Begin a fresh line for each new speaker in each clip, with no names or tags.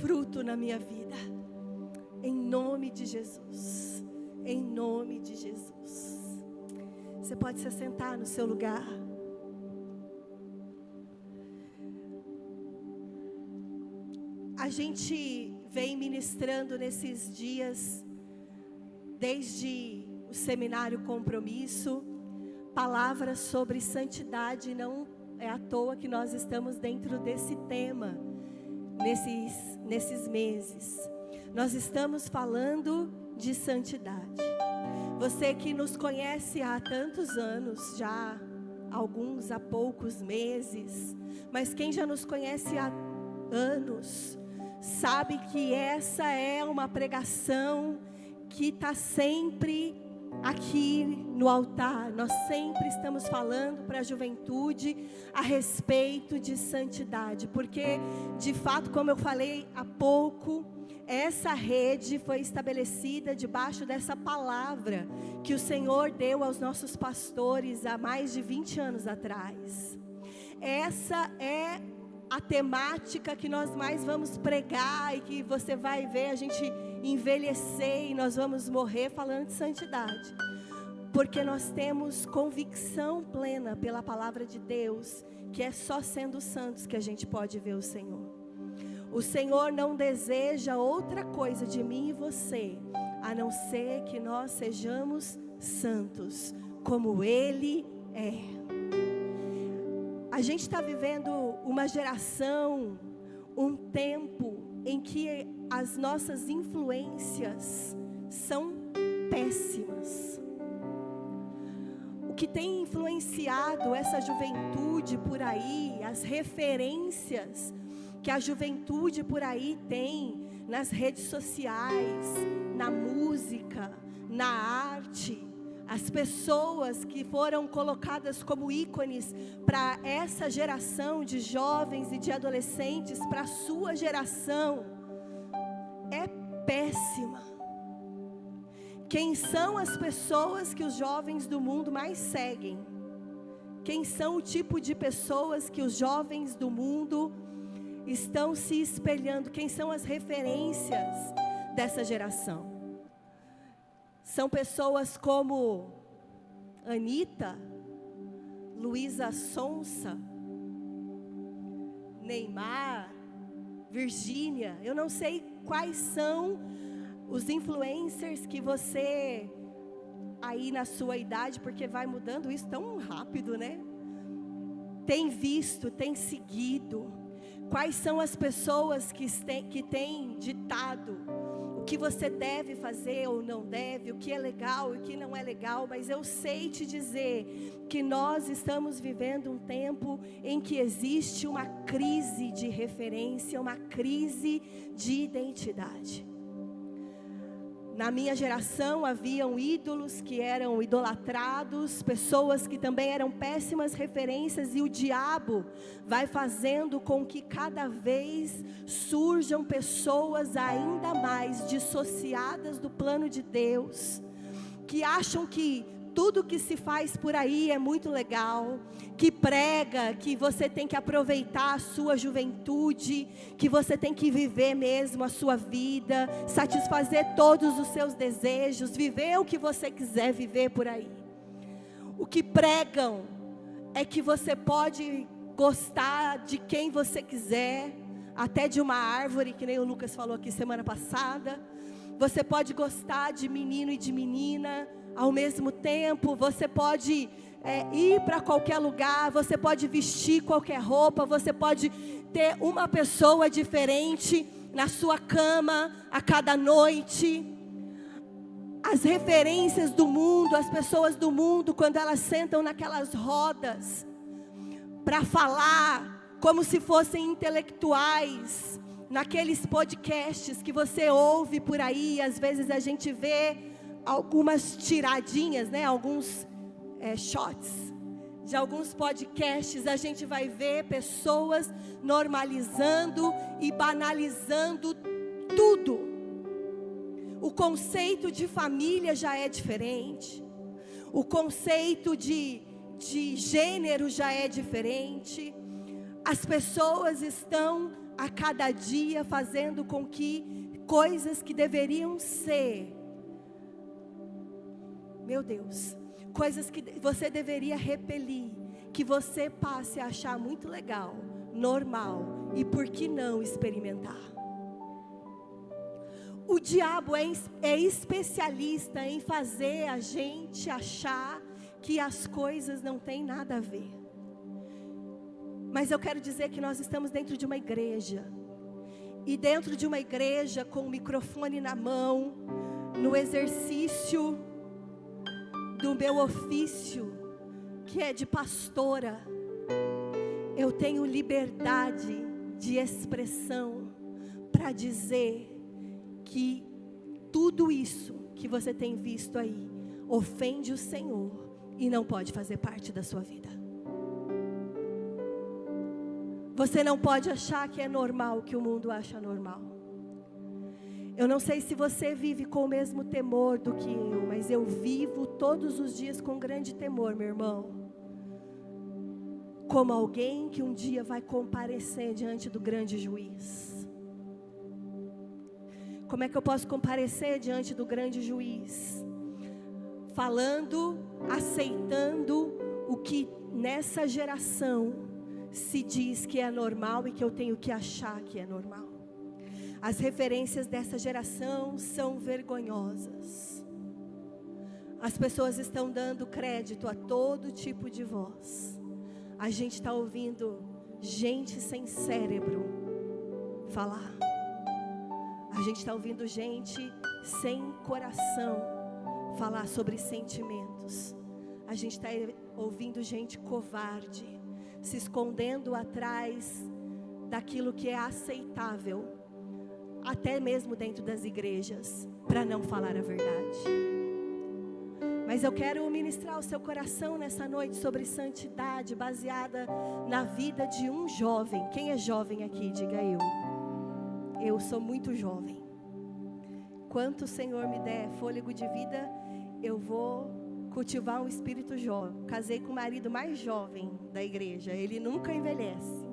fruto na minha vida. Em nome de Jesus. Em nome de Jesus. Você pode se assentar no seu lugar. A gente vem ministrando nesses dias, desde o seminário Compromisso, palavras sobre santidade. Não é à toa que nós estamos dentro desse tema, nesses meses. Nós estamos falando de santidade. Você que nos conhece há tantos anos, já alguns há poucos meses, mas quem já nos conhece há anos, sabe que essa é uma pregação que está sempre aqui no altar. Nós sempre estamos falando para a juventude a respeito de santidade, porque de fato, como eu falei há pouco, essa rede foi estabelecida debaixo dessa palavra que o Senhor deu aos nossos pastores há mais de 20 anos atrás. Essa é a temática que nós mais vamos pregar e que você vai ver a gente envelhecer e nós vamos morrer falando de santidade. Porque nós temos convicção plena pela palavra de Deus que é só sendo santos que a gente pode ver o Senhor. O Senhor não deseja outra coisa de mim e você, a não ser que nós sejamos santos, como Ele é. A gente está vivendo uma geração, um tempo em que as nossas influências são péssimas. O que tem influenciado essa juventude por aí, as referências que a juventude por aí tem nas redes sociais, na música, na arte, as pessoas que foram colocadas como ícones para essa geração de jovens e de adolescentes, para a sua geração, é péssima. Quem são as pessoas que os jovens do mundo mais seguem? Quem são o tipo de pessoas que os jovens do mundo estão se espelhando? Quem são as referências dessa geração? São pessoas como Anitta, Luísa Sonza, Neymar, Virgínia. Eu não sei quais são os influencers que você, aí na sua idade, porque vai mudando isso tão rápido, né? Tem visto, tem seguido. Quais são as pessoas que têm ditado o que você deve fazer ou não deve, o que é legal e o que não é legal. Mas eu sei te dizer que nós estamos vivendo um tempo em que existe uma crise de referência, uma crise de identidade. Na minha geração haviam ídolos que eram idolatrados, pessoas que também eram péssimas referências, e o diabo vai fazendo com que cada vez surjam pessoas ainda mais dissociadas do plano de Deus, que acham que tudo que se faz por aí é muito legal, que prega que você tem que aproveitar a sua juventude, que você tem que viver mesmo a sua vida, satisfazer todos os seus desejos, viver o que você quiser viver por aí. O que pregam é que você pode gostar de quem você quiser, até de uma árvore, que nem o Lucas falou aqui semana passada. Você pode gostar de menino e de menina ao mesmo tempo. Você pode ir para qualquer lugar, você pode vestir qualquer roupa, você pode ter uma pessoa diferente na sua cama a cada noite. As referências do mundo, as pessoas do mundo, quando elas sentam naquelas rodas para falar como se fossem intelectuais, naqueles podcasts que você ouve por aí, às vezes a gente vê algumas tiradinhas, né? Alguns shots de alguns podcasts, a gente vai ver pessoas normalizando e banalizando tudo. O conceito de família já é diferente, o conceito de gênero já é diferente. As pessoas estão a cada dia, fazendo com que coisas que deveriam ser, meu Deus, coisas que você deveria repelir, que você passe a achar muito legal, normal, e por que não experimentar? O diabo é especialista em fazer a gente achar que as coisas não têm nada a ver. Mas eu quero dizer que nós estamos dentro de uma igreja. E dentro de uma igreja, com o microfone na mão, no exercício do meu ofício, que é de pastora, eu tenho liberdade de expressão para dizer que tudo isso que você tem visto aí ofende o Senhor e não pode fazer parte da sua vida. Você não pode achar que é normal o que o mundo acha normal. Eu não sei se você vive com o mesmo temor do que eu, mas eu vivo todos os dias com grande temor, meu irmão. Como alguém que um dia vai comparecer diante do grande juiz. Como é que eu posso comparecer diante do grande juiz? Falando, aceitando o que nessa geração se diz que é normal e que eu tenho que achar que é normal. As referências dessa geração são vergonhosas. As pessoas estão dando crédito a todo tipo de voz. A gente está ouvindo gente sem cérebro falar. A gente está ouvindo gente sem coração falar sobre sentimentos. A gente está ouvindo gente covarde, se escondendo atrás daquilo que é aceitável, até mesmo dentro das igrejas, para não falar a verdade. Mas eu quero ministrar o seu coração nessa noite sobre santidade, baseada na vida de um jovem. Quem é jovem aqui? Diga eu. Eu sou muito jovem. Quanto o Senhor me der fôlego de vida, eu vou cultivar um espírito jovem. Casei com o marido mais jovem da igreja. Ele nunca envelhece.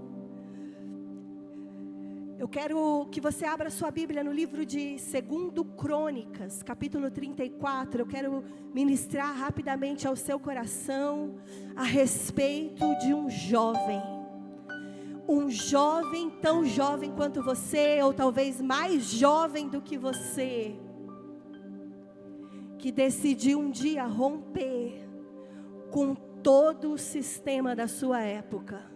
Eu quero que você abra sua Bíblia no livro de 2 Crônicas, capítulo 34. Eu quero ministrar rapidamente ao seu coração a respeito de um jovem. Um jovem tão jovem quanto você, ou talvez mais jovem do que você, que decidiu um dia romper com todo o sistema da sua época,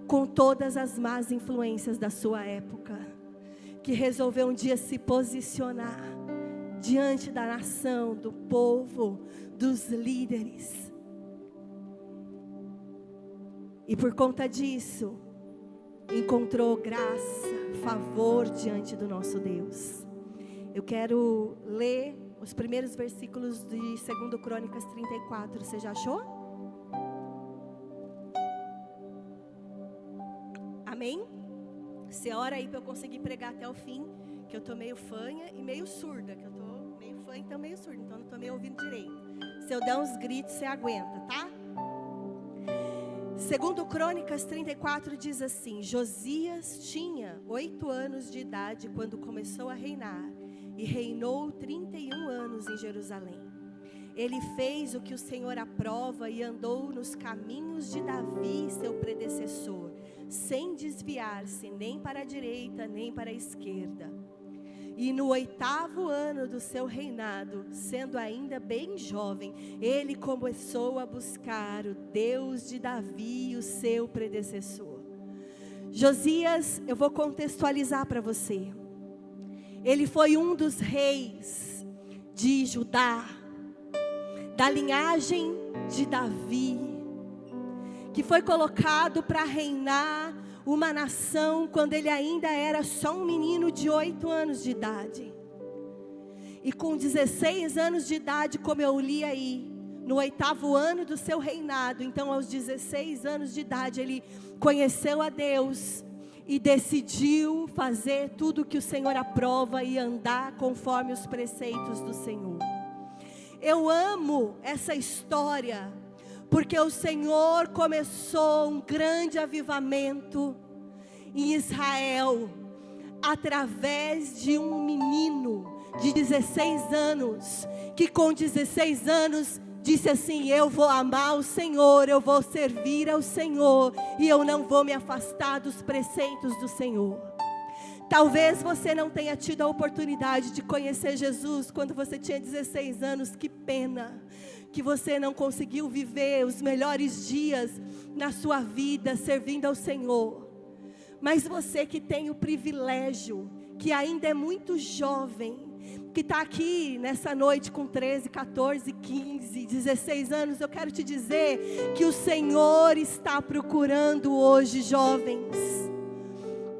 com todas as más influências da sua época, que resolveu um dia se posicionar diante da nação, do povo, dos líderes. E por conta disso, encontrou graça, favor diante do nosso Deus. Eu quero ler os primeiros versículos de 2 Crônicas 34. Você já achou? Amém? Você ora aí para eu conseguir pregar até o fim, que eu tô meio fanha e meio surda, que eu tô meio fanha e então meio surda, então não tô meio ouvindo direito. Se eu der uns gritos, você aguenta, tá? 2 Crônicas 34 diz assim: Josias tinha 8 anos de idade quando começou a reinar, e reinou 31 anos em Jerusalém. Ele fez o que o Senhor aprova e andou nos caminhos de Davi, seu predecessor, sem desviar-se nem para a direita nem para a esquerda. E no 8º ano do seu reinado, sendo ainda bem jovem, ele começou a buscar o Deus de Davi, o seu predecessor. Josias, eu vou contextualizar para você. Ele foi um dos reis de Judá, da linhagem de Davi, que foi colocado para reinar uma nação quando ele ainda era só um menino de 8 anos de idade. E com 16 anos de idade, como eu li aí, no 8º ano do seu reinado, então aos 16 anos de idade, ele conheceu a Deus e decidiu fazer tudo o que o Senhor aprova e andar conforme os preceitos do Senhor. Eu amo essa história, porque o Senhor começou um grande avivamento, em Israel, através de um menino de 16 anos, que com 16 anos disse assim: eu vou amar o Senhor, eu vou servir ao Senhor, e eu não vou me afastar dos preceitos do Senhor. Talvez você não tenha tido a oportunidade de conhecer Jesus quando você tinha 16 anos, que pena que você não conseguiu viver os melhores dias na sua vida servindo ao Senhor. Mas você que tem o privilégio, que ainda é muito jovem, que está aqui nessa noite com 13, 14, 15, 16 anos, eu quero te dizer que o Senhor está procurando hoje jovens,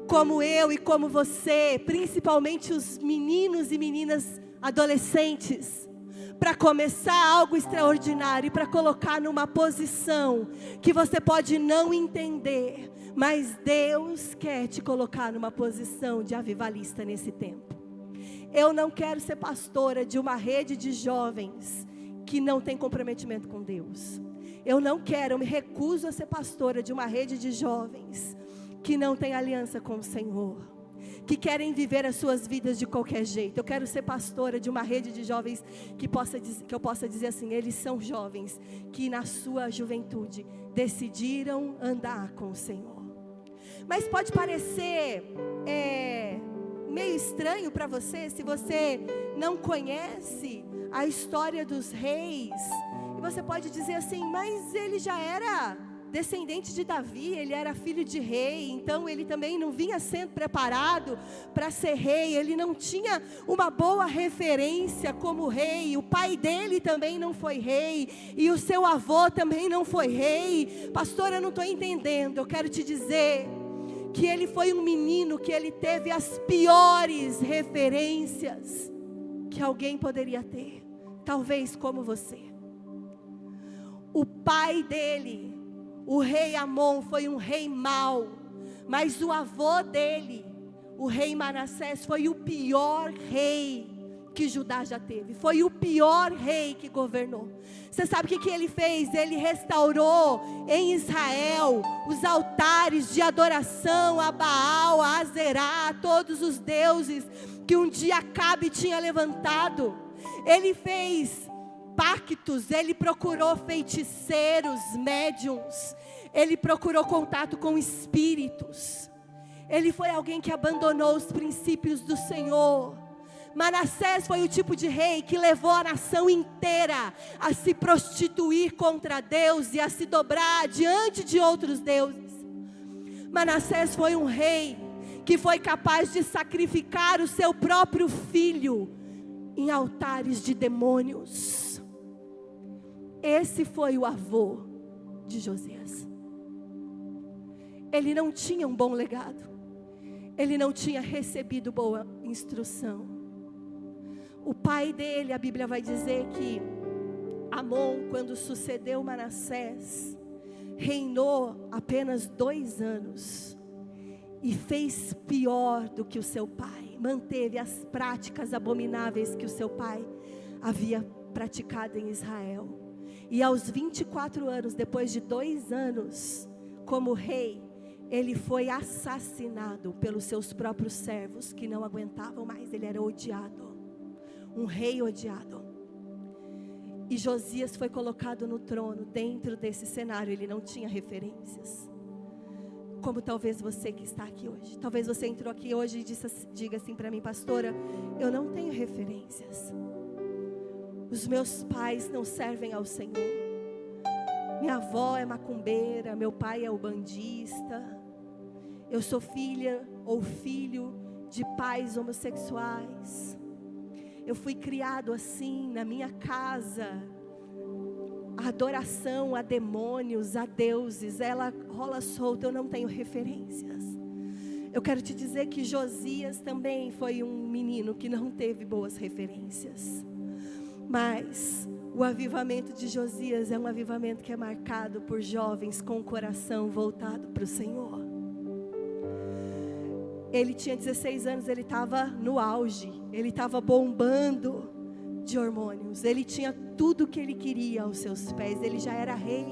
como eu e como você, principalmente os meninos e meninas adolescentes, para começar algo extraordinário e para colocar numa posição que você pode não entender, mas Deus quer te colocar numa posição de avivalista nesse tempo. Eu não quero ser pastora de uma rede de jovens que não tem comprometimento com Deus. Eu me recuso a ser pastora de uma rede de jovens que não tem aliança com o Senhor, que querem viver as suas vidas de qualquer jeito. Eu quero ser pastora de uma rede de jovens que eu possa dizer assim: eles são jovens que na sua juventude decidiram andar com o Senhor. Mas pode parecer meio estranho para você, se você não conhece a história dos reis, e você pode dizer assim: mas ele já era descendente de Davi, ele era filho de rei, então ele também não vinha sendo preparado para ser rei, ele não tinha uma boa referência como rei, o pai dele também não foi rei, e o seu avô também não foi rei. Pastor, eu não estou entendendo. Eu quero te dizer que ele foi um menino que ele teve as piores referências que alguém poderia ter, talvez como você. O pai dele, o rei Amon, foi um rei mau, mas o avô dele, o rei Manassés, foi o pior rei que Judá já teve, foi o pior rei que governou. Você sabe o que ele fez? Ele restaurou em Israel os altares de adoração a Baal, a Azerá, a todos os deuses que um dia Acabe tinha levantado. Ele fez pactos, ele procurou feiticeiros, médiuns, ele procurou contato com espíritos. Ele foi alguém que abandonou os princípios do Senhor. Manassés foi o tipo de rei que levou a nação inteira a se prostituir contra Deus e a se dobrar diante de outros deuses. Manassés foi um rei que foi capaz de sacrificar o seu próprio filho em altares de demônios. Esse foi o avô de Josias. Ele não tinha um bom legado, ele não tinha recebido boa instrução. O pai dele, a Bíblia vai dizer que Amon, quando sucedeu Manassés, reinou apenas 2 anos e fez pior do que o seu pai. Manteve as práticas abomináveis que o seu pai havia praticado em Israel. E aos 24 anos, depois de 2 anos como rei, ele foi assassinado pelos seus próprios servos, que não aguentavam mais. Ele era odiado, um rei odiado. E Josias foi colocado no trono. Dentro desse cenário ele não tinha referências, como talvez você que está aqui hoje. Talvez você entrou aqui hoje e diga assim para mim: pastora, eu não tenho referências. Os meus pais não servem ao Senhor. Minha avó é macumbeira, meu pai é ubandista. Eu sou filha ou filho de pais homossexuais. Eu fui criado assim na minha casa. A adoração a demônios, a deuses, ela rola solta, eu não tenho referências. Eu quero te dizer que Josias também foi um menino que não teve boas referências. Mas o avivamento de Josias é um avivamento que é marcado por jovens com o coração voltado para o Senhor. Ele tinha 16 anos, ele estava no auge, ele estava bombando de hormônios, ele tinha tudo o que ele queria aos seus pés, ele já era rei.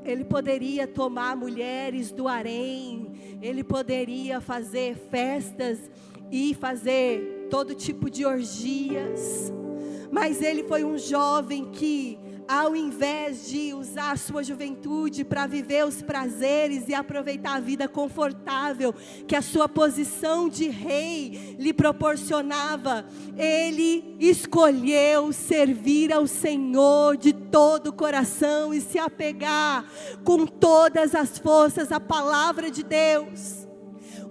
Ele poderia tomar mulheres do harém, ele poderia fazer festas e fazer todo tipo de orgias, mas ele foi um jovem que, ao invés de usar a sua juventude para viver os prazeres e aproveitar a vida confortável que a sua posição de rei lhe proporcionava, ele escolheu servir ao Senhor de todo o coração e se apegar com todas as forças à palavra de Deus.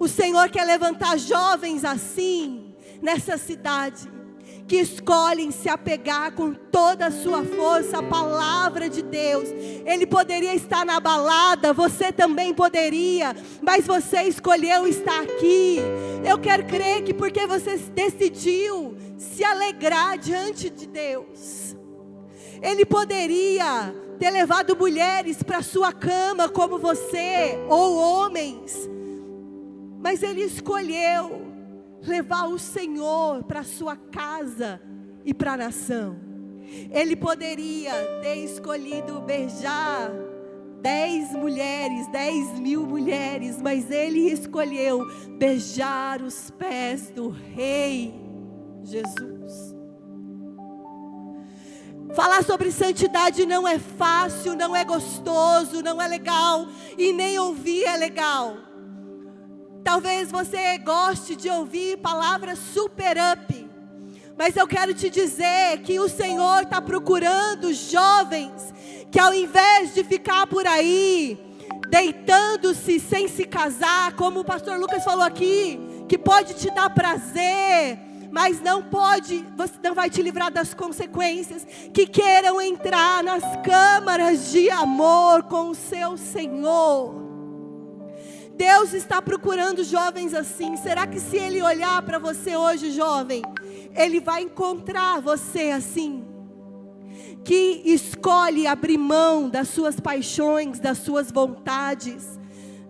O Senhor quer levantar jovens assim nessa cidade, que escolhem se apegar com toda a sua força à palavra de Deus. Ele poderia estar na balada, você também poderia, mas você escolheu estar aqui. Eu quero crer que porque você decidiu se alegrar diante de Deus. Ele poderia ter levado mulheres para sua cama como você, ou homens, mas ele escolheu levar o Senhor para sua casa e para a nação. Ele poderia ter escolhido beijar 10 mulheres, 10.000 mulheres, mas ele escolheu beijar os pés do Rei Jesus. Falar sobre santidade não é fácil, não é gostoso, não é legal, e nem ouvir é legal. Talvez você goste de ouvir palavras super up, mas eu quero te dizer que o Senhor está procurando jovens que, ao invés de ficar por aí deitando-se sem se casar, como o pastor Lucas falou aqui, que pode te dar prazer, mas não vai te livrar das consequências, que queiram entrar nas câmaras de amor com o seu Senhor. Deus está procurando jovens assim. Será que se Ele olhar para você hoje, jovem, Ele vai encontrar você assim? Que escolhe abrir mão das suas paixões, das suas vontades,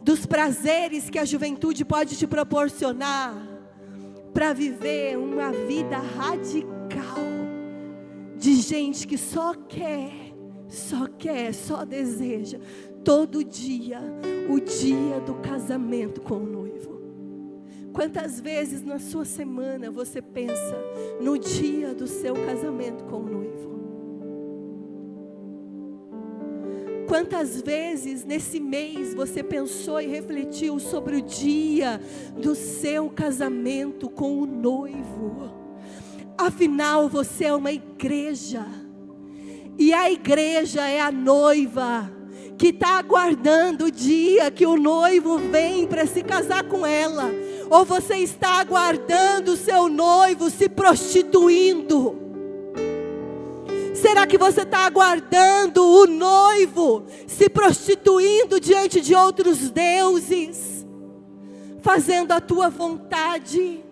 dos prazeres que a juventude pode te proporcionar, para viver uma vida radical, de gente que só deseja todo dia, o dia do casamento com o noivo. Quantas vezes na sua semana você pensa no dia do seu casamento com o noivo? Quantas vezes nesse mês você pensou e refletiu sobre o dia do seu casamento com o noivo? Afinal, você é uma igreja, e a igreja é a noiva que está aguardando o dia que o noivo vem para se casar com ela. Ou você está aguardando o seu noivo se prostituindo? Será que você está aguardando o noivo se prostituindo diante de outros deuses, fazendo a tua vontade,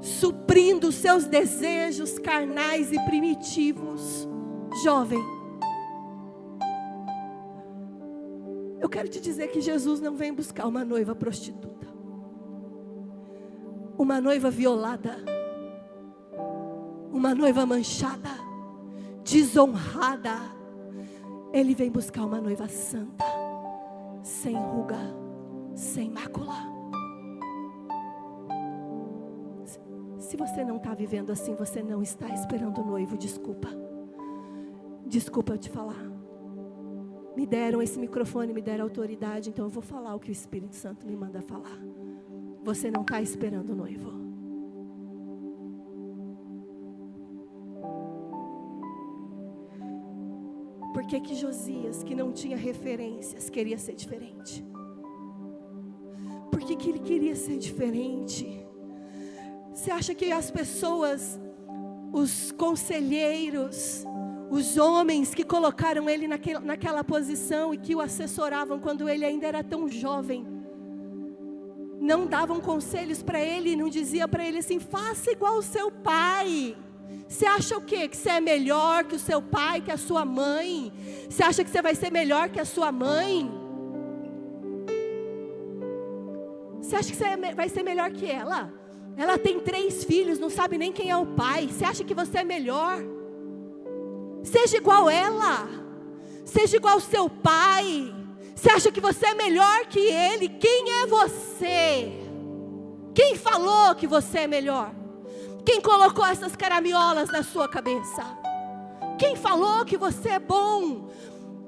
suprindo os seus desejos carnais e primitivos? Jovem, eu quero te dizer que Jesus não vem buscar uma noiva prostituta, uma noiva violada, uma noiva manchada, desonrada. Ele vem buscar uma noiva santa, sem ruga, sem mácula. Se você não está vivendo assim, você não está esperando o noivo. Desculpa eu te falar. Me deram esse microfone, me deram autoridade, então eu vou falar o que o Espírito Santo me manda falar. Você não está esperando o noivo. Por que Josias, que não tinha referências, queria ser diferente? Por que ele queria ser diferente? Você acha que as pessoas, os conselheiros, os homens que colocaram ele naquela posição e que o assessoravam quando ele ainda era tão jovem, não davam conselhos para ele, não dizia para ele assim: faça igual o seu pai? Você acha o quê? Que você é melhor que o seu pai, que a sua mãe? Você acha que você vai ser melhor que a sua mãe? Você acha que você vai ser melhor que ela? Ela tem 3 filhos, não sabe nem quem é o pai. Você acha que você é melhor? Seja igual ela. Seja igual ao seu pai. Você acha que você é melhor que ele? Quem é você? Quem falou que você é melhor? Quem colocou essas caraminholas na sua cabeça? Quem falou que você é bom?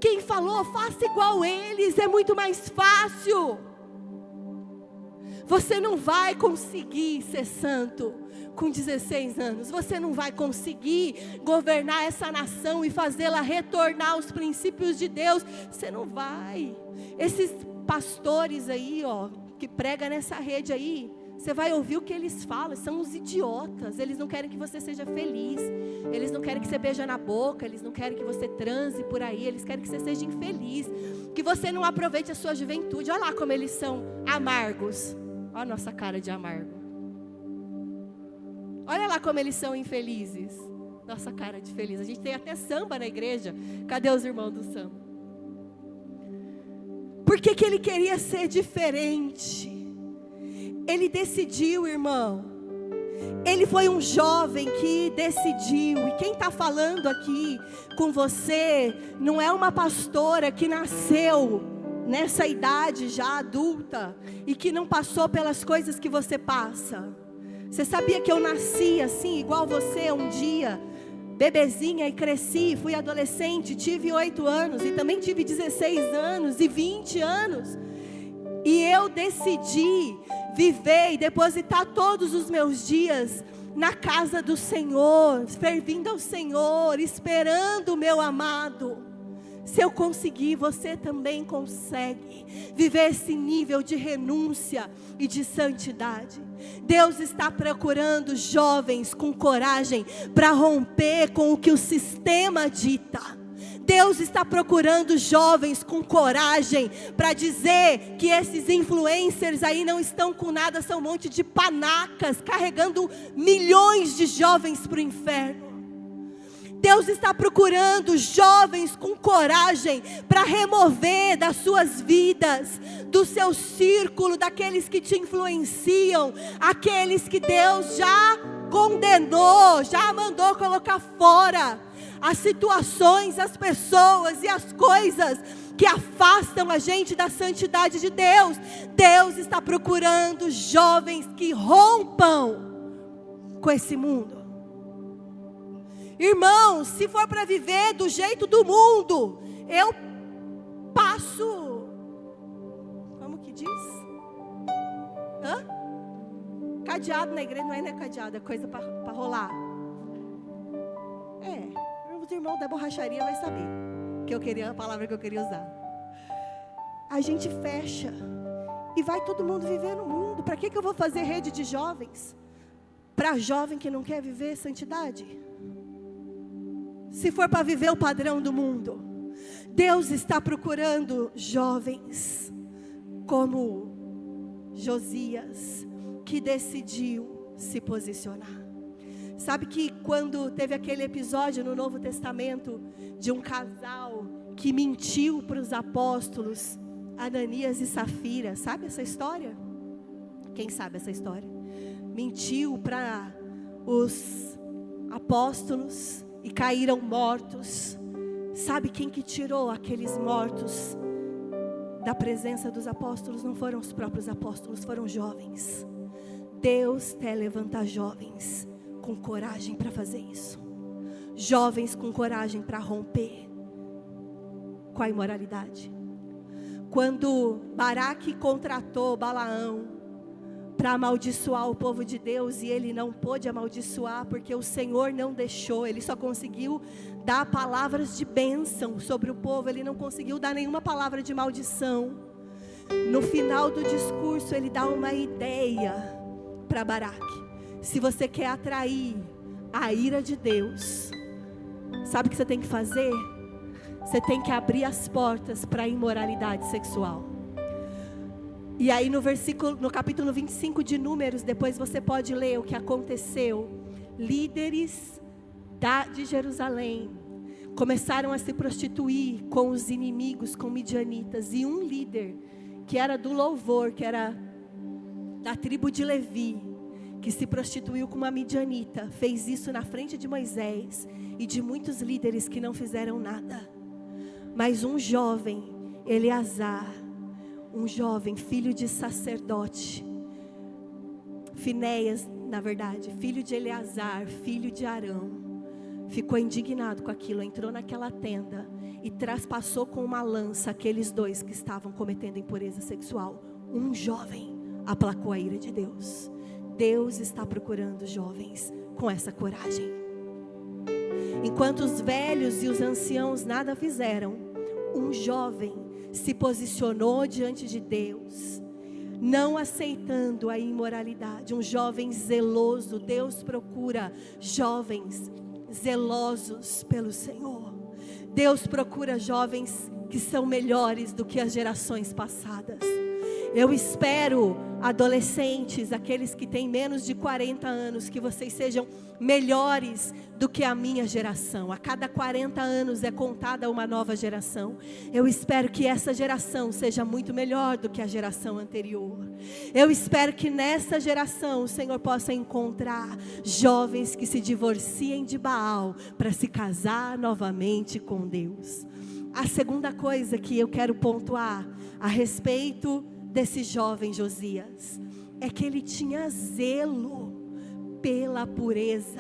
Quem falou, faça igual eles, é muito mais fácil. Você não vai conseguir ser santo com 16 anos. Você não vai conseguir governar essa nação e fazê-la retornar aos princípios de Deus. Você não vai. Esses pastores aí, ó, que pregam nessa rede aí, você vai ouvir o que eles falam, são uns idiotas. Eles não querem que você seja feliz. Eles não querem que você beije na boca. Eles não querem que você transe por aí. Eles querem que você seja infeliz, que você não aproveite a sua juventude. Olha lá como eles são amargos. Olha a nossa cara de amargo. Olha lá como eles são infelizes. Nossa cara de feliz. A gente tem até samba na igreja. Cadê os irmãos do samba? Por que que ele queria ser diferente? Ele decidiu, irmão. Ele foi um jovem que decidiu. E quem está falando aqui com você não é uma pastora que nasceu nessa idade já adulta e que não passou pelas coisas que você passa. Você sabia que eu nasci assim, igual você um dia, bebezinha, e cresci, fui adolescente, tive 8 anos e também tive 16 anos e 20 anos. E eu decidi viver e depositar todos os meus dias na casa do Senhor, servindo ao Senhor, esperando o meu amado. Se eu conseguir, você também consegue viver esse nível de renúncia e de santidade. Deus está procurando jovens com coragem para romper com o que o sistema dita. Deus está procurando jovens com coragem para dizer que esses influencers aí não estão com nada, são um monte de panacas carregando milhões de jovens para o inferno. Deus está procurando jovens com coragem para remover das suas vidas, do seu círculo, daqueles que te influenciam, aqueles que Deus já condenou, já mandou colocar fora, as situações, as pessoas e as coisas que afastam a gente da santidade de Deus. Deus está procurando jovens que rompam com esse mundo. Irmãos, se for para viver do jeito do mundo, eu passo, como que diz? Cadeado na igreja, não é cadeado, é coisa para rolar. Os irmãos da borracharia vai saber a palavra que eu queria usar. A gente fecha e vai todo mundo viver no mundo. Para que eu vou fazer rede de jovens? Para jovem que não quer viver santidade? Se for para viver o padrão do mundo, Deus está procurando jovens como Josias, que decidiu se posicionar. Sabe que quando teve aquele episódio no Novo Testamento de um casal que mentiu para os apóstolos, Ananias e Safira, sabe essa história? Quem sabe essa história? Mentiu para os apóstolos e caíram mortos. Sabe quem que tirou aqueles mortos da presença dos apóstolos? Não foram os próprios apóstolos, foram jovens. Deus quer levantar jovens com coragem para fazer isso. Jovens com coragem para romper com a imoralidade. Quando Baraque contratou Balaão para amaldiçoar o povo de Deus, e ele não pôde amaldiçoar porque o Senhor não deixou, ele só conseguiu dar palavras de bênção sobre o povo, ele não conseguiu dar nenhuma palavra de maldição. No final do discurso ele dá uma ideia para Baraque. Se você quer atrair a ira de Deus, sabe o que você tem que fazer? Você tem que abrir as portas para a imoralidade sexual. E aí no capítulo 25 de Números, depois você pode ler o que aconteceu. Líderes de Jerusalém começaram a se prostituir com os inimigos, com midianitas. E um líder, que era do louvor, que era da tribo de Levi, que se prostituiu com uma midianita, fez isso na frente de Moisés e de muitos líderes que não fizeram nada. Mas um jovem, Eleazar, um jovem filho de sacerdote, Finéias, na verdade, filho de Eleazar, filho de Arão, ficou indignado com aquilo, entrou naquela tenda e traspassou com uma lança aqueles dois que estavam cometendo impureza sexual. Um jovem aplacou a ira de Deus. Deus está procurando jovens com essa coragem. Enquanto os velhos e os anciãos nada fizeram, um jovem se posicionou diante de Deus, não aceitando a imoralidade. Um jovem zeloso. Deus procura jovens zelosos pelo Senhor. Deus procura jovens que são melhores do que as gerações passadas. Eu espero, adolescentes, aqueles que têm menos de 40 anos, que vocês sejam melhores do que a minha geração. A cada 40 anos é contada uma nova geração. Eu espero que essa geração seja muito melhor do que a geração anterior. Eu espero que nessa geração o Senhor possa encontrar jovens que se divorciem de Baal para se casar novamente com Deus. A segunda coisa que eu quero pontuar a respeito desse jovem Josias é que ele tinha zelo pela pureza.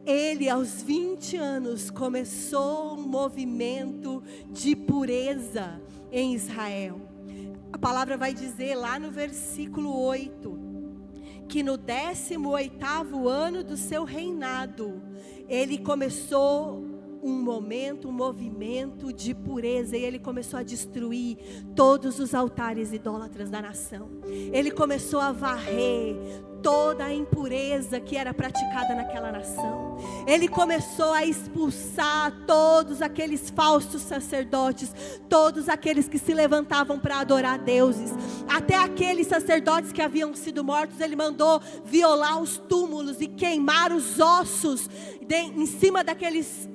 Ele, aos 20 anos, começou um movimento de pureza em Israel. A palavra vai dizer lá no versículo 8, que no 18º ano do seu reinado, ele começou um movimento de pureza, e ele começou a destruir todos os altares idólatras da nação. Ele começou a varrer toda a impureza que era praticada naquela nação. Ele começou a expulsar todos aqueles falsos sacerdotes, todos aqueles que se levantavam para adorar deuses, até aqueles sacerdotes que haviam sido mortos. Ele mandou violar os túmulos e queimar os ossos em cima daqueles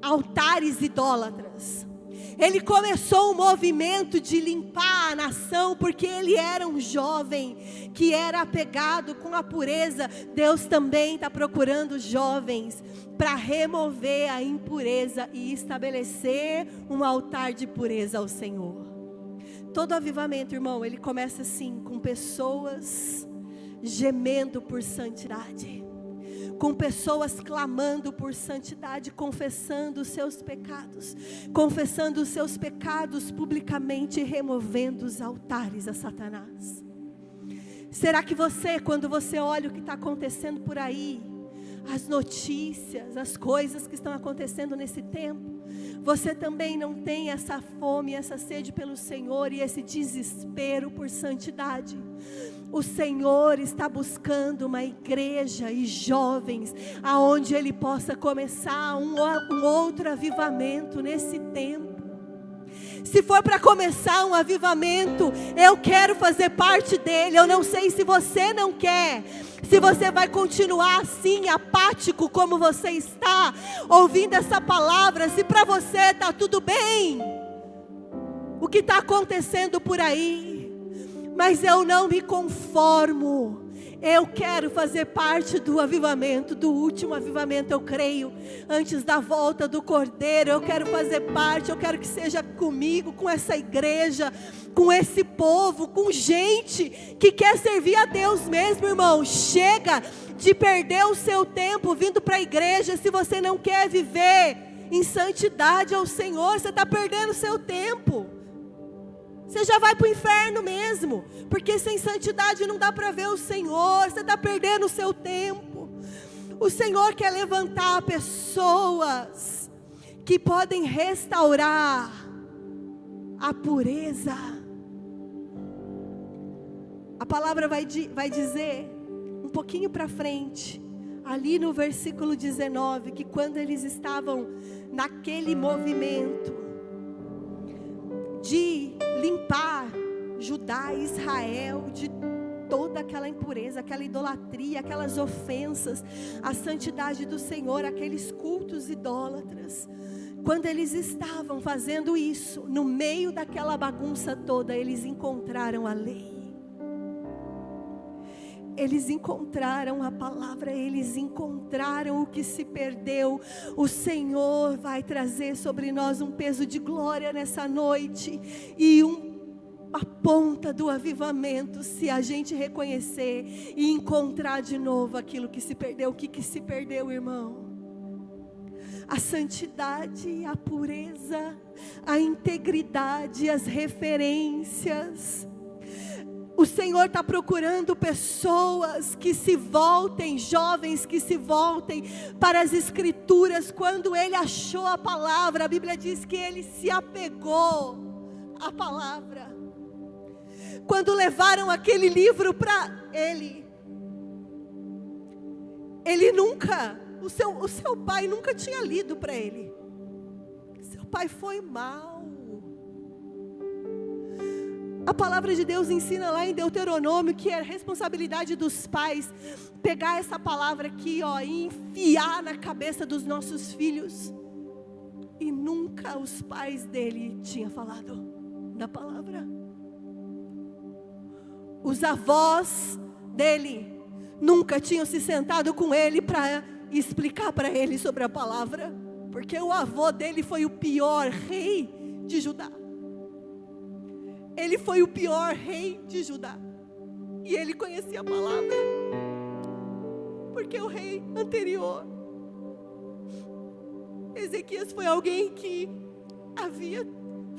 altares idólatras. Ele começou um movimento de limpar a nação, porque ele era um jovem que era apegado com a pureza. Deus também está procurando jovens para remover a impureza e estabelecer um altar de pureza ao Senhor. Todo avivamento, irmão, ele começa assim, com pessoas gemendo por santidade, com pessoas clamando por santidade, confessando os seus pecados publicamente e removendo os altares a Satanás. Será que você, quando você olha o que está acontecendo por aí, as notícias, as coisas que estão acontecendo nesse tempo, você também não tem essa fome, essa sede pelo Senhor e esse desespero por santidade? O Senhor está buscando uma igreja e jovens, aonde Ele possa começar um outro avivamento nesse tempo. Se for para começar um avivamento, eu quero fazer parte dele. Eu não sei se você não quer, se você vai continuar assim, apático como você está, ouvindo essa palavra. Se para você está tudo bem, o que está acontecendo por aí, mas eu não me conformo. Eu quero fazer parte do avivamento, do último avivamento, eu creio, antes da volta do Cordeiro. Eu quero fazer parte, eu quero que seja comigo, com essa igreja, com esse povo, com gente que quer servir a Deus mesmo, irmão. Chega de perder o seu tempo vindo para a igreja. Se você não quer viver em santidade ao Senhor, você está perdendo o seu tempo. Você já vai para o inferno mesmo, porque sem santidade não dá para ver o Senhor. Você está perdendo o seu tempo. O Senhor quer levantar pessoas que podem restaurar a pureza. A palavra vai dizer, um pouquinho para frente, ali no versículo 19, que quando eles estavam naquele movimento de limpar Judá e Israel de toda aquela impureza, aquela idolatria, aquelas ofensas à santidade do Senhor, aqueles cultos idólatras. Quando eles estavam fazendo isso, no meio daquela bagunça toda, eles encontraram a lei. Eles encontraram a palavra, eles encontraram o que se perdeu. O Senhor vai trazer sobre nós um peso de glória nessa noite e a ponta do avivamento, se a gente reconhecer e encontrar de novo aquilo que se perdeu. O que se perdeu, irmão? A santidade, a pureza, a integridade, as referências. O Senhor está procurando pessoas que se voltem, jovens que se voltem para as Escrituras. Quando ele achou a palavra, a Bíblia diz que ele se apegou à palavra. Quando levaram aquele livro para ele nunca, o seu pai nunca tinha lido para ele. Seu pai foi mal. A palavra de Deus ensina lá em Deuteronômio que é responsabilidade dos pais pegar essa palavra aqui, ó, e enfiar na cabeça dos nossos filhos. E nunca os pais dele tinham falado da palavra. Os avós dele nunca tinham se sentado com ele para explicar para ele sobre a palavra, porque o avô dele foi o pior rei de Judá. Ele foi o pior rei de Judá. E ele conhecia a palavra, porque o rei anterior, Ezequias, foi alguém que havia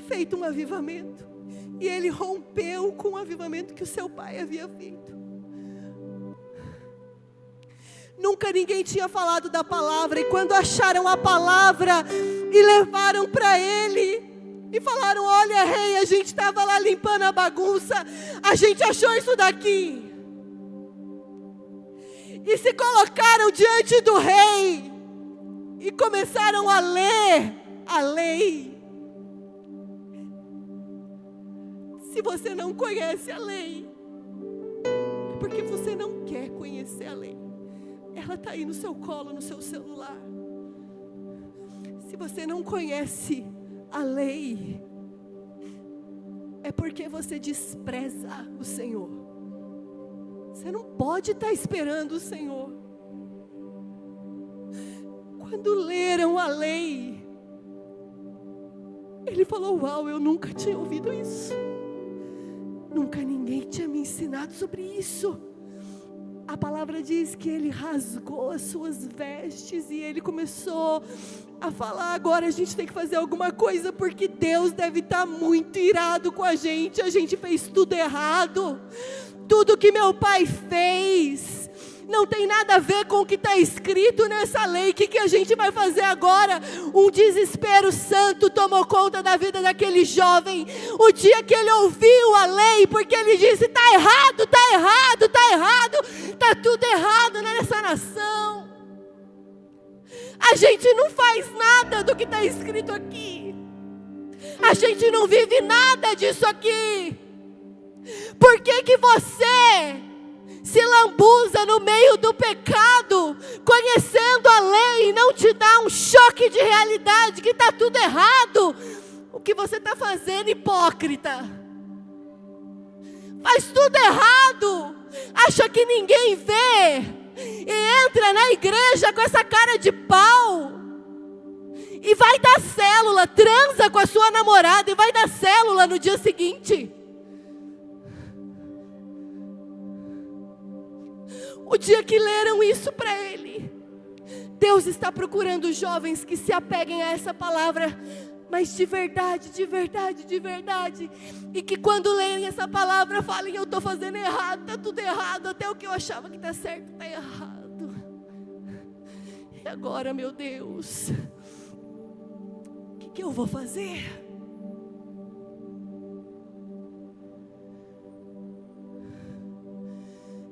feito um avivamento. E ele rompeu com o avivamento que o seu pai havia feito. Nunca ninguém tinha falado da palavra. E quando acharam a palavra e levaram para ele e falaram: olha, rei, a gente estava lá limpando a bagunça, a gente achou isso daqui. E se colocaram diante do rei e começaram a ler a lei. Se você não conhece a lei, é porque você não quer conhecer a lei. Ela está aí no seu colo, no seu celular. Se você não conhece a lei, é porque você despreza o Senhor. Você não pode estar esperando o Senhor. Quando leram a lei, ele falou: uau, eu nunca tinha ouvido isso. Nunca ninguém tinha me ensinado sobre isso. A palavra diz que ele rasgou as suas vestes e ele começou a falar: agora a gente tem que fazer alguma coisa, porque Deus deve estar muito irado com a gente fez tudo errado. Tudo que meu pai fez não tem nada a ver com o que está escrito nessa lei. O que a gente vai fazer agora? Um desespero santo tomou conta da vida daquele jovem. O dia que ele ouviu a lei, porque ele disse: está errado, está errado, está errado, está tudo errado nessa nação. A gente não faz nada do que está escrito aqui. A gente não vive nada disso aqui. Por que você se lambuza no meio do pecado, conhecendo a lei, e não te dá um choque de realidade que está tudo errado? O que você está fazendo, hipócrita? Faz tudo errado, acha que ninguém vê, e entra na igreja com essa cara de pau, e vai dar célula, transa com a sua namorada, e vai dar célula no dia seguinte. O dia que leram isso para ele, Deus está procurando jovens que se apeguem a essa palavra, mas de verdade, de verdade, de verdade, e que quando leem essa palavra falem: eu estou fazendo errado, está tudo errado, até o que eu achava que está certo está errado. E agora, meu Deus, o que eu vou fazer?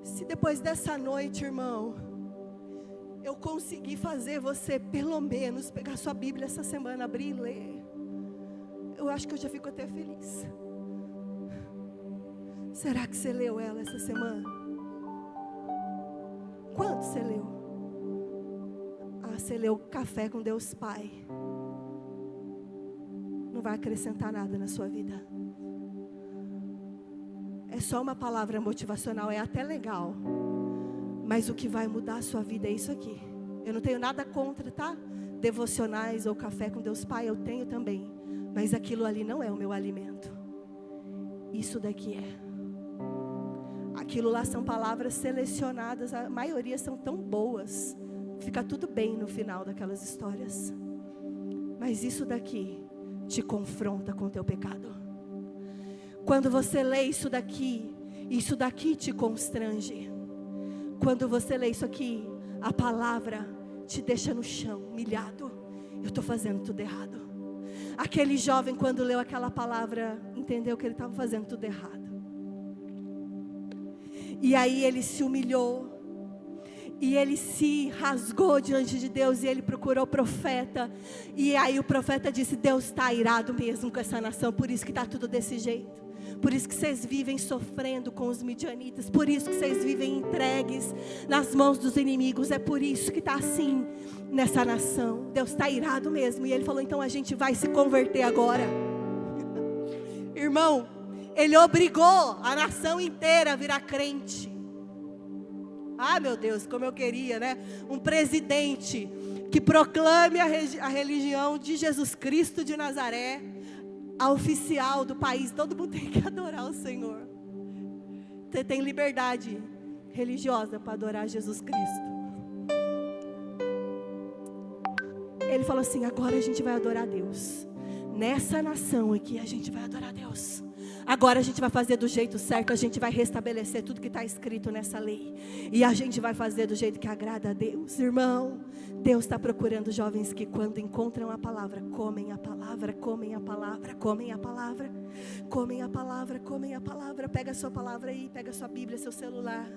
Se depois dessa noite, irmão, eu conseguir fazer você pelo menos pegar sua Bíblia essa semana, abrir e ler, eu acho que eu já fico até feliz. Será que você leu ela essa semana? Quanto você leu? Ah, você leu Café com Deus Pai. Não vai acrescentar nada na sua vida. É só uma palavra motivacional, é até legal. Mas o que vai mudar a sua vida é isso aqui. Eu não tenho nada contra, tá? Devocionais ou café com Deus Pai, eu tenho também. Mas aquilo ali não é o meu alimento. Isso daqui é. Aquilo lá são palavras selecionadas, a maioria são tão boas. Fica tudo bem no final daquelas histórias. Mas isso daqui te confronta com o teu pecado. Quando você lê isso daqui te constrange. Quando você lê isso aqui, a palavra te deixa no chão, humilhado. Eu estou fazendo tudo errado. Aquele jovem, quando leu aquela palavra, entendeu que ele estava fazendo tudo errado. E aí ele se humilhou. E ele se rasgou diante de Deus. E ele procurou o profeta. E aí o profeta disse: Deus está irado mesmo com essa nação. Por isso que está tudo desse jeito. Por isso que vocês vivem sofrendo com os midianitas. Por isso que vocês vivem entregues nas mãos dos inimigos. É por isso que está assim nessa nação. Deus está irado mesmo. E ele falou: então a gente vai se converter agora. Irmão, ele obrigou a nação inteira a virar crente. Ah, meu Deus, como eu queria, né? Um presidente que proclame a religião de Jesus Cristo de Nazaré, a oficial do país. Todo mundo tem que adorar o Senhor. Você tem liberdade religiosa para adorar Jesus Cristo. Ele falou assim: agora a gente vai adorar a Deus. Nessa nação aqui a gente vai adorar a Deus. Agora a gente vai fazer do jeito certo. A gente vai restabelecer tudo que está escrito nessa lei. E a gente vai fazer do jeito que agrada a Deus. Irmão, Deus está procurando jovens que quando encontram a palavra, comem a palavra, comem a palavra, comem a palavra, comem a palavra, comem a palavra. Pega a sua palavra aí, pega a sua Bíblia, seu celular.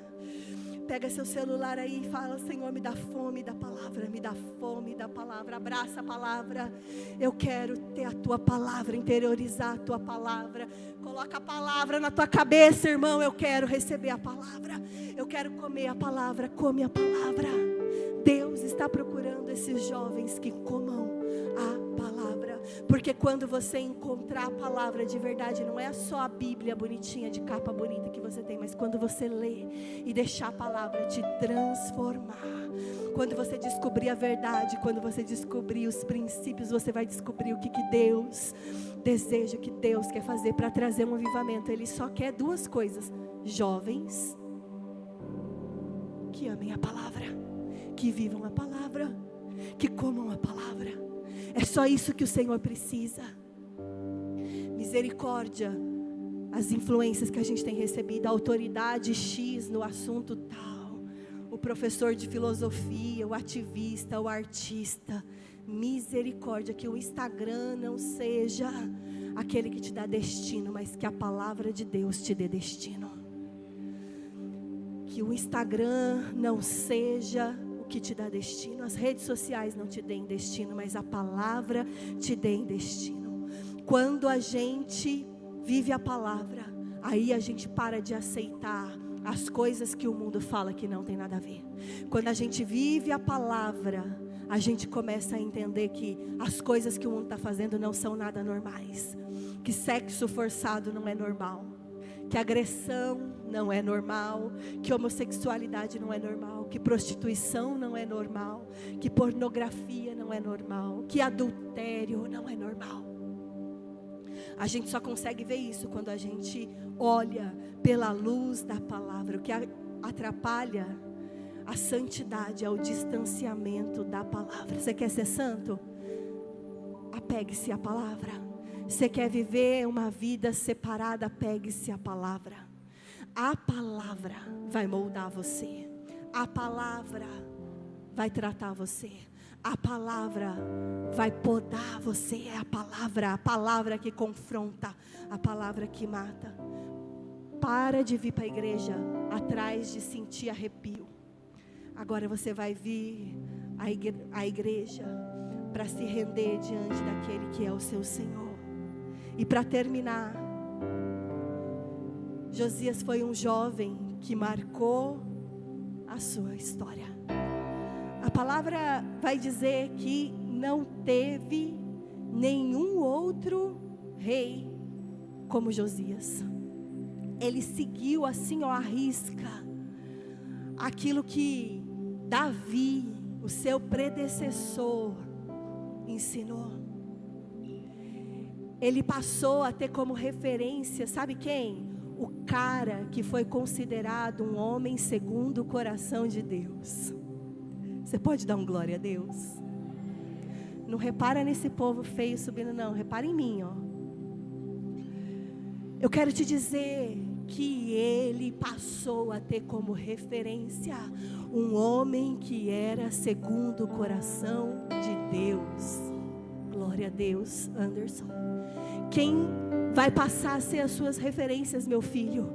Pega seu celular aí e fala: Senhor, me dá fome da palavra, me dá fome da palavra. Abraça a palavra. Eu quero ter a tua palavra, interiorizar a tua palavra. Coloca a palavra na tua cabeça, irmão. Eu quero receber a palavra. Eu quero comer a palavra. Come a palavra. Deus está procurando esses jovens que comam a palavra. Porque quando você encontrar a palavra de verdade, não é só a Bíblia bonitinha, de capa bonita que você tem, mas quando você lê e deixar a palavra te transformar. Quando você descobrir a verdade, quando você descobrir os princípios, você vai descobrir o que Deus deseja, o que Deus quer fazer para trazer um avivamento. Ele só quer duas coisas: jovens que amem a palavra, que vivam a palavra, que comam a palavra. É só isso que o Senhor precisa. Misericórdia, as influências que a gente tem recebido, a autoridade X no assunto tal, o professor de filosofia, o ativista, o artista. Misericórdia, que o Instagram não seja aquele que te dá destino, mas que a palavra de Deus te dê destino. Que o Instagram não seja que te dá destino, as redes sociais não te deem destino, mas a palavra te dê destino. Quando a gente vive a palavra, aí a gente para de aceitar as coisas que o mundo fala que não tem nada a ver. Quando a gente vive a palavra, a gente começa a entender que as coisas que o mundo está fazendo não são nada normais, que sexo forçado não é normal, que agressão não é normal, que homossexualidade não é normal, que prostituição não é normal, que pornografia não é normal, que adultério não é normal. A gente só consegue ver isso quando a gente olha pela luz da palavra. O que atrapalha a santidade é o distanciamento da palavra. Você quer ser santo? Apegue-se à palavra. Você quer viver uma vida separada? Pegue-se à palavra. A palavra vai moldar você. A palavra vai tratar você. A palavra vai podar você. É a palavra que confronta, a palavra que mata. Para de vir para a igreja atrás de sentir arrepio. Agora você vai vir à igreja para se render diante daquele que é o seu Senhor. E para terminar, Josias foi um jovem que marcou a sua história. A palavra vai dizer que não teve nenhum outro rei como Josias. ele seguiu assim, ó, à risca, aquilo que Davi, o seu predecessor, ensinou. Ele passou a ter como referência, sabe quem? O cara que foi considerado um homem segundo o coração de Deus. Você pode dar um glória a Deus? Não repara nesse povo feio subindo, não. Repara em mim, ó. Eu quero te dizer que ele passou a ter como referência um homem que era segundo o coração de Deus. Glória a Deus, Anderson. Quem vai passar a ser as suas referências, meu filho?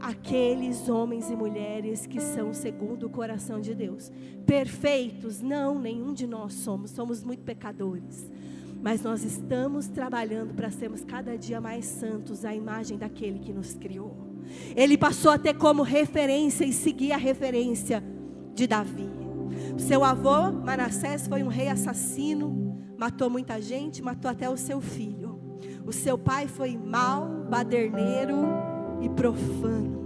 Aqueles homens e mulheres que são segundo o coração de Deus. Perfeitos? Não, nenhum de nós somos muito pecadores. Mas nós estamos trabalhando para sermos cada dia mais santos à imagem daquele que nos criou. Ele passou a ter como referência e seguir a referência de Davi. Seu avô, Manassés, foi um rei assassino, matou muita gente, matou até o seu filho. O seu pai foi mau, baderneiro e profano.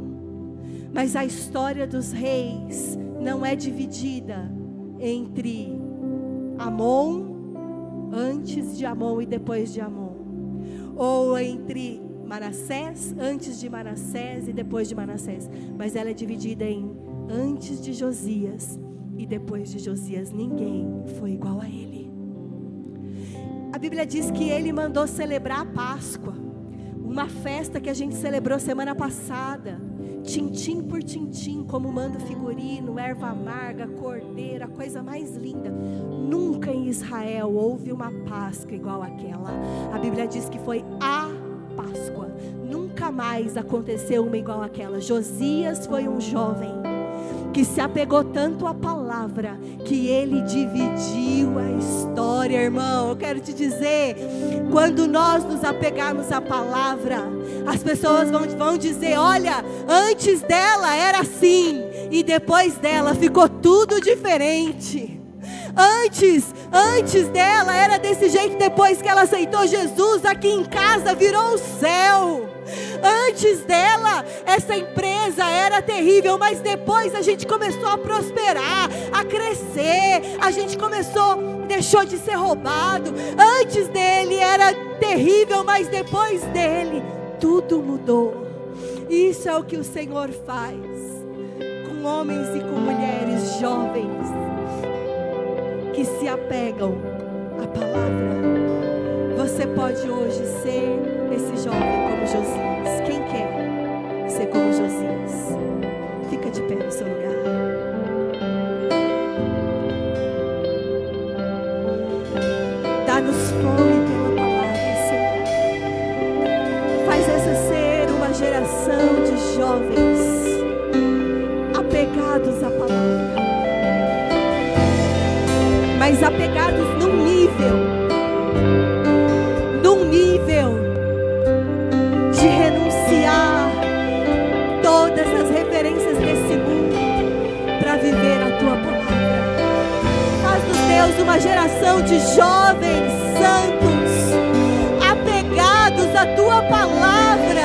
Mas a história dos reis não é dividida entre Amon, antes de Amon e depois de Amon, ou entre Manassés, antes de Manassés e depois de Manassés, mas ela é dividida em antes de Josias e depois de Josias. Ninguém foi igual a ele. A Bíblia diz que ele mandou celebrar a Páscoa, uma festa que a gente celebrou semana passada, tintim por tintim, como manda o figurino, erva amarga, cordeiro, a coisa mais linda. Nunca em Israel houve uma Páscoa igual àquela. A Bíblia diz que foi a Páscoa. Nunca mais aconteceu uma igual àquela. Josias foi um jovem que se apegou tanto à palavra, que ele dividiu a história, irmão. Eu quero te dizer, quando nós nos apegarmos à palavra, as pessoas vão dizer, olha, antes dela era assim, e depois dela ficou tudo diferente. Antes dela era desse jeito, depois que ela aceitou Jesus, aqui em casa virou o céu. Antes dela, essa empresa era terrível, mas depois a gente começou a prosperar, a crescer, a gente deixou de ser roubado. Antes dele era terrível, mas depois dele, tudo mudou. Isso é o que o Senhor faz com homens e com mulheres jovens que se apegam à palavra. Você pode hoje ser esse jovem como Josias. Quem quer ser como Josias? Fica de pé no seu lugar. Dá-nos fome pela palavra, Senhor. Faz essa ser uma geração de jovens apegados à palavra, mas apegados num nível de renunciar todas as referências desse mundo para viver a tua palavra. Faz dos Deus uma geração de jovens santos apegados à tua palavra.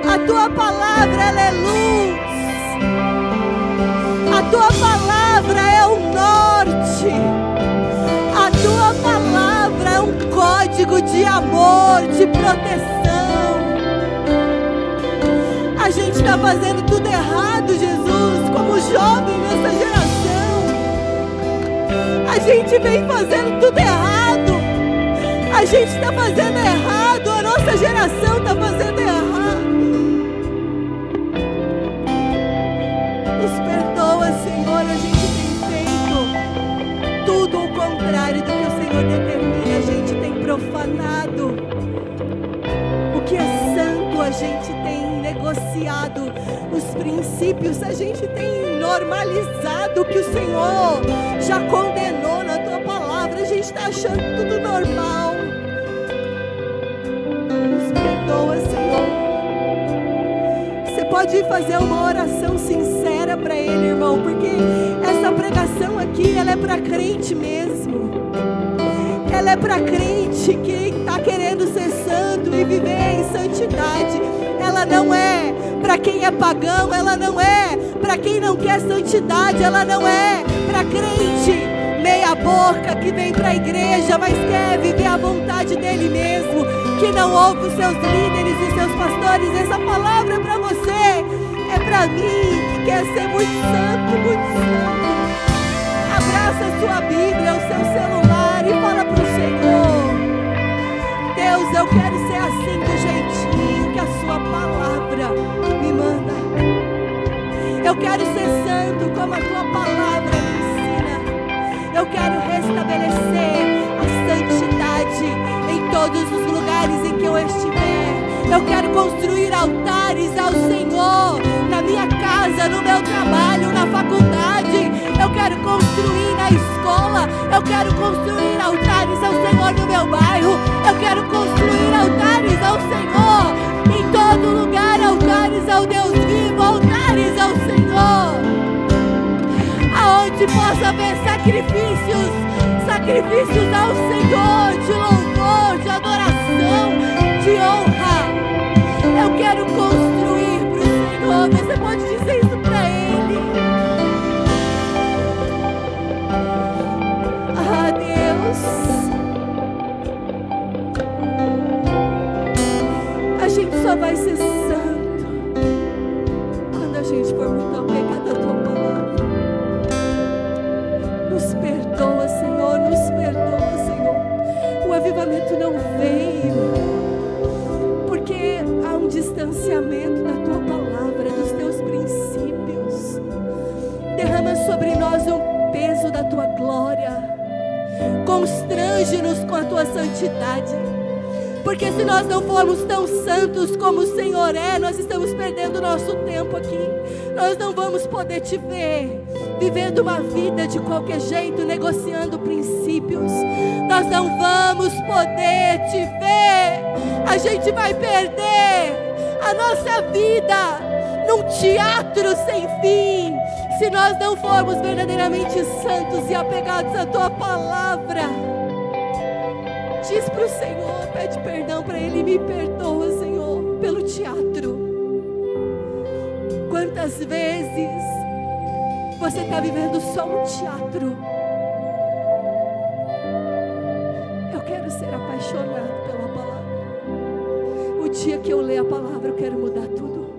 A tua palavra, ela é luz. A tua palavra é o norte. A tua palavra é um código de amor, de proteção. A gente está fazendo tudo errado, Jesus, como jovem nessa geração. A gente vem fazendo tudo errado. A gente está fazendo errado, a nossa geração está fazendo errado. Nos perdoa, Senhor, a gente tem feito tudo ao contrário do que o Senhor determina. A gente tem profanado o que é santo, a gente tem negociado os princípios, a gente tem normalizado o que o Senhor já condenou na tua palavra. A gente está achando tudo normal. Nos perdoa, Senhor. Você pode fazer uma oração sincera para Ele, irmão, porque essa pregação aqui, ela é para crente mesmo. ela é para crente que está querendo ser santo e viver em santidade. Ela não é para quem é pagão, ela não é para quem não quer santidade, ela não é para crente meia boca que vem para a igreja, mas quer viver a vontade dele mesmo, que não ouve os seus líderes e seus pastores. Essa palavra é para você, é para mim, que quer ser muito santo, muito santo. Abraça a sua Bíblia, o seu celular e fala para o Senhor: Deus, eu quero ser assim do jeitinho que a sua palavra me manda. Eu quero ser santo como a tua palavra me ensina. Eu quero restabelecer a santidade em todos os lugares em que eu estiver. Eu quero construir altares ao Senhor na minha casa, no meu trabalho, na faculdade. Eu quero construir na escola. Eu quero construir altares ao Senhor no meu bairro. Eu quero construir altares ao Senhor em todo lugar. Altares ao Deus vivo, altares ao Senhor, aonde possa haver sacrifícios ao Senhor, de louvor, de adoração, de honra. Eu quero construir para o Senhor. Você pode dizer isso para Ele. Ah, Deus, a gente só vai ser santo quando a gente for muito apegado à tua palavra. Nos perdoa, Senhor, nos perdoa, Senhor. O avivamento não veio porque há um distanciamento da tua palavra, dos teus princípios. Derrama sobre nós um peso da tua glória. Constrange-nos com a tua santidade. Porque se nós não formos tão santos como o Senhor é, nós estamos perdendo o nosso tempo aqui. Nós não vamos poder te ver vivendo uma vida de qualquer jeito, negociando princípios. Nós não vamos poder te ver. A gente vai perder a nossa vida num teatro sem fim, se nós não formos verdadeiramente santos e apegados à tua palavra. Diz para o Senhor, pede perdão para Ele. Me perdoa, Senhor, pelo teatro. Quantas vezes você está vivendo só um teatro? Eu quero ser apaixonado pela palavra. O dia que eu ler a palavra, eu quero mudar tudo.